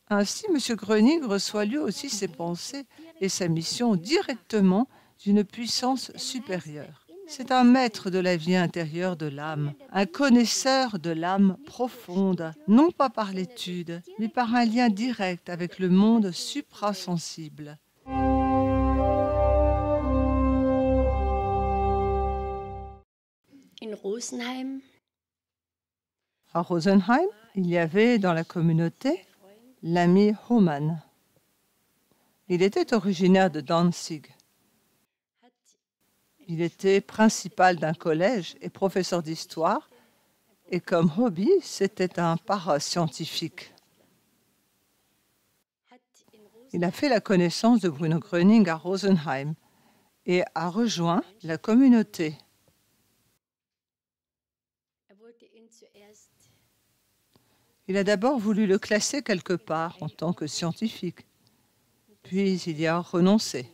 Ainsi, M. Gröning reçoit lui aussi ses pensées et sa mission directement d'une puissance supérieure. C'est un maître de la vie intérieure de l'âme, un connaisseur de l'âme profonde, non pas par l'étude, mais par un lien direct avec le monde suprasensible. À Rosenheim, il y avait dans la communauté l'ami Hohmann. Il était originaire de Danzig. Il était principal d'un collège et professeur d'histoire, et comme hobby, c'était un parascientifique. Il a fait la connaissance de Bruno Gröning à Rosenheim et a rejoint la communauté. Il a d'abord voulu le classer quelque part en tant que scientifique, puis il y a renoncé.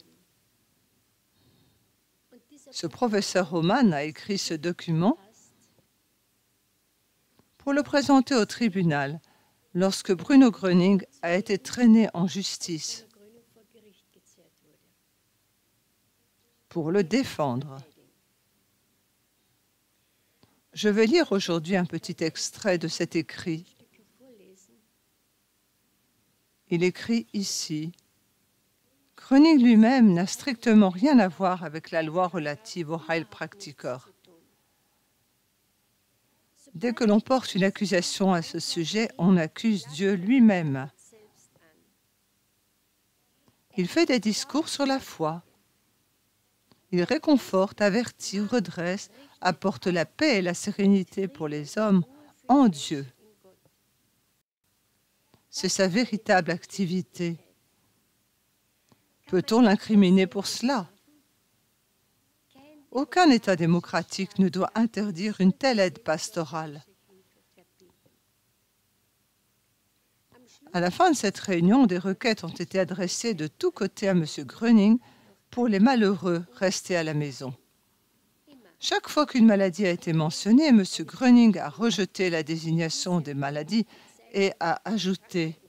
Ce professeur Hohmann a écrit ce document pour le présenter au tribunal lorsque Bruno Gröning a été traîné en justice pour le défendre. Je vais lire aujourd'hui un petit extrait de cet écrit. Il écrit ici: Gröning lui-même n'a strictement rien à voir avec la loi relative au Heilpraktiker. Dès que l'on porte une accusation à ce sujet, on accuse Dieu lui-même. Il fait des discours sur la foi. Il réconforte, avertit, redresse, apporte la paix et la sérénité pour les hommes en Dieu. C'est sa véritable activité. Peut-on l'incriminer pour cela? Aucun État démocratique ne doit interdire une telle aide pastorale. À la fin de cette réunion, des requêtes ont été adressées de tous côtés à M. Gröning pour les malheureux restés à la maison. Chaque fois qu'une maladie a été mentionnée, M. Gröning a rejeté la désignation des maladies et a ajouté: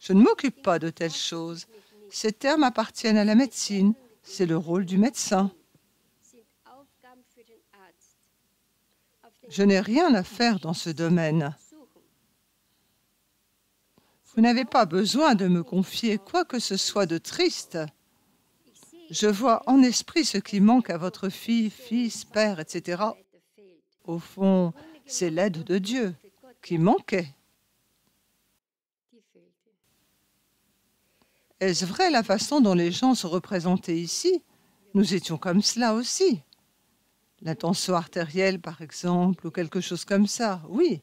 Je ne m'occupe pas de telles choses. Ces termes appartiennent à la médecine. C'est le rôle du médecin. Je n'ai rien à faire dans ce domaine. Vous n'avez pas besoin de me confier quoi que ce soit de triste. Je vois en esprit ce qui manque à votre fille, fils, père, etc. Au fond, c'est l'aide de Dieu qui manquait. Est-ce vrai la façon dont les gens sont représentés ici? Nous étions comme cela aussi. La tension artérielle, par exemple, ou quelque chose comme ça, oui.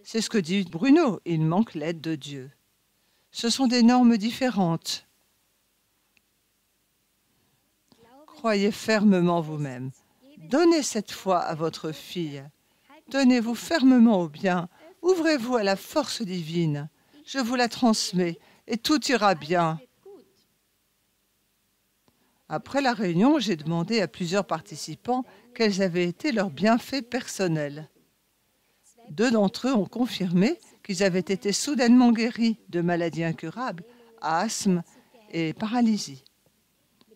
C'est ce que dit Bruno, il manque l'aide de Dieu. Ce sont des normes différentes. Croyez fermement vous-même. Donnez cette foi à votre fille. Tenez-vous fermement au bien. Ouvrez-vous à la force divine. Je vous la transmets. Et tout ira bien. Après la réunion, j'ai demandé à plusieurs participants quels avaient été leurs bienfaits personnels. 2 d'entre eux ont confirmé qu'ils avaient été soudainement guéris de maladies incurables, asthme et paralysie.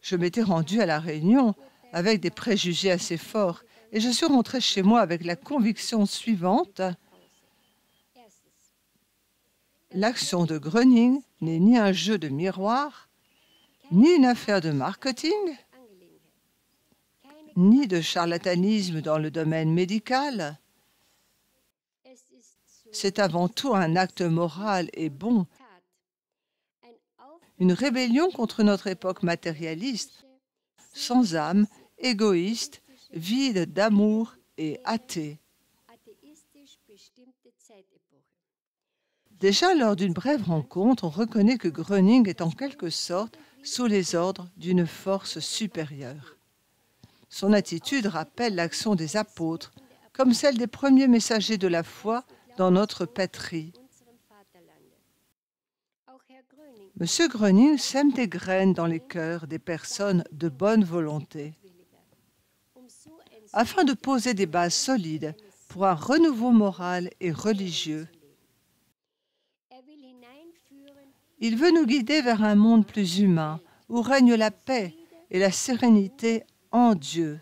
Je m'étais rendue à la réunion avec des préjugés assez forts et je suis rentrée chez moi avec la conviction suivante: l'action de Gröning n'est ni un jeu de miroir, ni une affaire de marketing, ni de charlatanisme dans le domaine médical. C'est avant tout un acte moral et bon, une rébellion contre notre époque matérialiste, sans âme, égoïste, vide d'amour et athée. Déjà, lors d'une brève rencontre, on reconnaît que Gröning est en quelque sorte sous les ordres d'une force supérieure. Son attitude rappelle l'action des apôtres, comme celle des premiers messagers de la foi dans notre patrie. M. Gröning sème des graines dans les cœurs des personnes de bonne volonté. Afin de poser des bases solides pour un renouveau moral et religieux. Il veut nous guider vers un monde plus humain, où règne la paix et la sérénité en Dieu.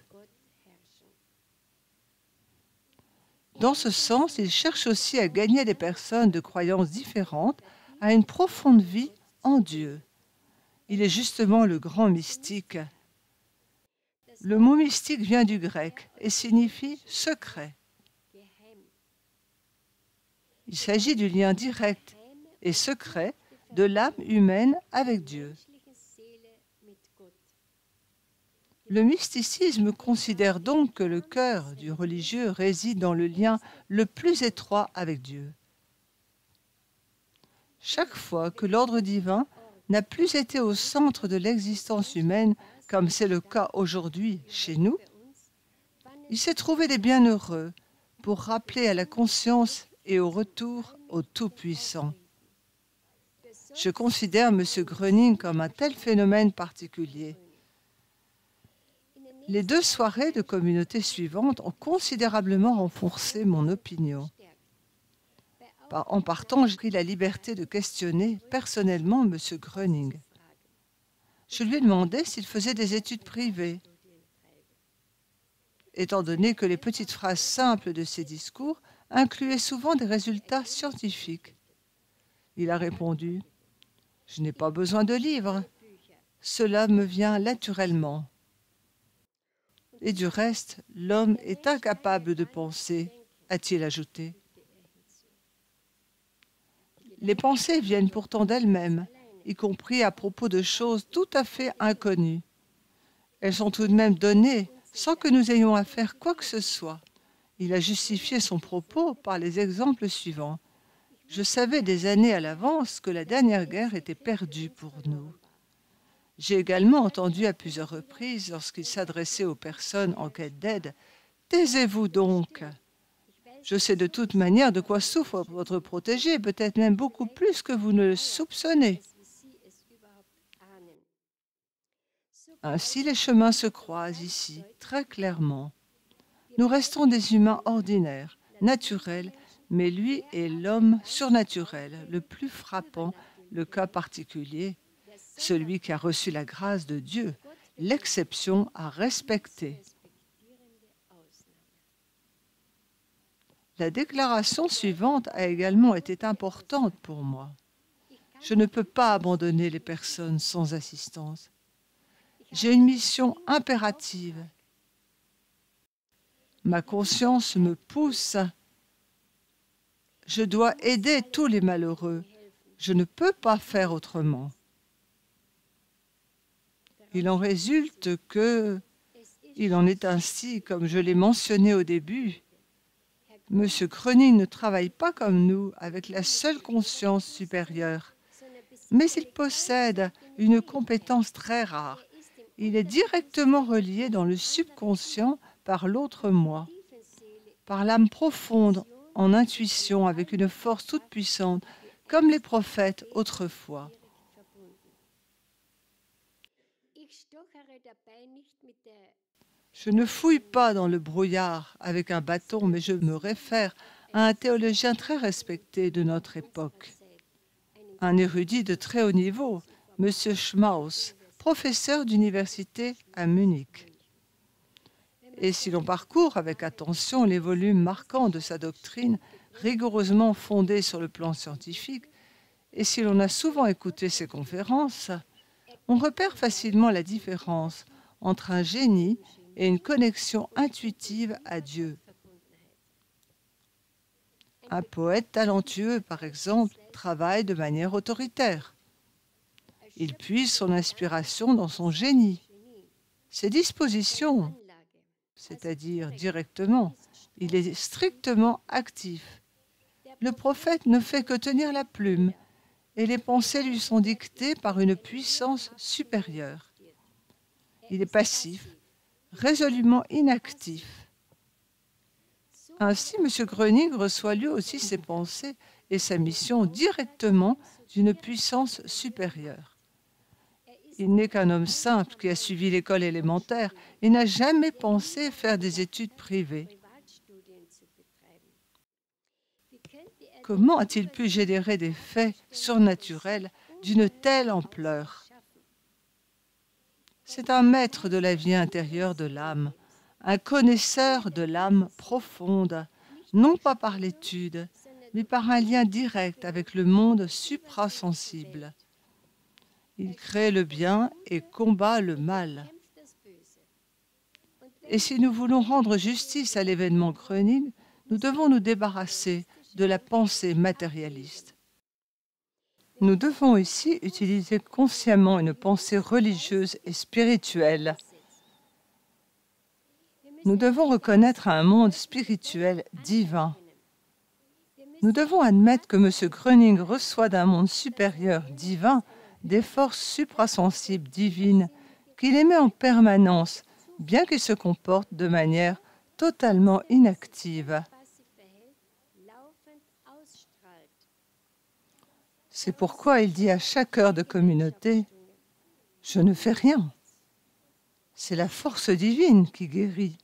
Dans ce sens, il cherche aussi à gagner des personnes de croyances différentes à une profonde vie en Dieu. Il est justement le grand mystique. Le mot mystique vient du grec et signifie secret. Il s'agit du lien direct et secret de l'âme humaine avec Dieu. Le mysticisme considère donc que le cœur du religieux réside dans le lien le plus étroit avec Dieu. Chaque fois que l'ordre divin n'a plus été au centre de l'existence humaine, comme c'est le cas aujourd'hui chez nous, il s'est trouvé des bienheureux pour rappeler à la conscience et au retour au Tout-Puissant. Je considère M. Gröning comme un tel phénomène particulier. Les 2 soirées de communauté suivantes ont considérablement renforcé mon opinion. En partant, j'ai pris la liberté de questionner personnellement M. Gröning. Je lui ai demandé s'il faisait des études privées. Étant donné que les petites phrases simples de ses discours incluaient souvent des résultats scientifiques. Il a répondu « Je n'ai pas besoin de livres. Cela me vient naturellement. » Et du reste, l'homme est incapable de penser, a-t-il ajouté. Les pensées viennent pourtant d'elles-mêmes, y compris à propos de choses tout à fait inconnues. Elles sont tout de même données sans que nous ayons à faire quoi que ce soit. Il a justifié son propos par les exemples suivants. Je savais des années à l'avance que la dernière guerre était perdue pour nous. J'ai également entendu à plusieurs reprises, lorsqu'il s'adressait aux personnes en quête d'aide, « Taisez-vous donc ! Je sais de toute manière de quoi souffre votre protégé, peut-être même beaucoup plus que vous ne le soupçonnez. » Ainsi, les chemins se croisent ici, très clairement. Nous restons des humains ordinaires, naturels, mais lui est l'homme surnaturel, le plus frappant, le cas particulier, celui qui a reçu la grâce de Dieu, l'exception à respecter. La déclaration suivante a également été importante pour moi. Je ne peux pas abandonner les personnes sans assistance. J'ai une mission impérative. Ma conscience me pousse. Je dois aider tous les malheureux. Je ne peux pas faire autrement. Il en résulte que, il en est ainsi, comme je l'ai mentionné au début, M. Gröning ne travaille pas comme nous, avec la seule conscience supérieure, mais il possède une compétence très rare. Il est directement relié dans le subconscient par l'autre moi, par l'âme profonde, en intuition, avec une force toute puissante, comme les prophètes autrefois. Je ne fouille pas dans le brouillard avec un bâton, mais je me réfère à un théologien très respecté de notre époque. Un érudit de très haut niveau, M. Schmaus, professeur d'université à Munich. Et si l'on parcourt avec attention les volumes marquants de sa doctrine, rigoureusement fondée sur le plan scientifique, et si l'on a souvent écouté ses conférences, on repère facilement la différence entre un génie et une connexion intuitive à Dieu. Un poète talentueux, par exemple, travaille de manière autoritaire. Il puise son inspiration dans son génie. Ses dispositions, c'est-à-dire directement, il est strictement actif. Le prophète ne fait que tenir la plume et les pensées lui sont dictées par une puissance supérieure. Il est passif, résolument inactif. Ainsi, M. Gröning reçoit lui aussi ses pensées et sa mission directement d'une puissance supérieure. Il n'est qu'un homme simple qui a suivi l'école élémentaire et n'a jamais pensé faire des études privées. Comment a-t-il pu générer des faits surnaturels d'une telle ampleur? C'est un maître de la vie intérieure de l'âme, un connaisseur de l'âme profonde, non pas par l'étude, mais par un lien direct avec le monde suprasensible. Il crée le bien et combat le mal. Et si nous voulons rendre justice à l'événement Gröning, nous devons nous débarrasser de la pensée matérialiste. Nous devons ici utiliser consciemment une pensée religieuse et spirituelle. Nous devons reconnaître un monde spirituel divin. Nous devons admettre que M. Gröning reçoit d'un monde supérieur divin des forces suprasensibles divines qu'il émet en permanence, bien qu'il se comporte de manière totalement inactive. C'est pourquoi il dit à chaque heure de communauté, « Je ne fais rien. C'est la force divine qui guérit. »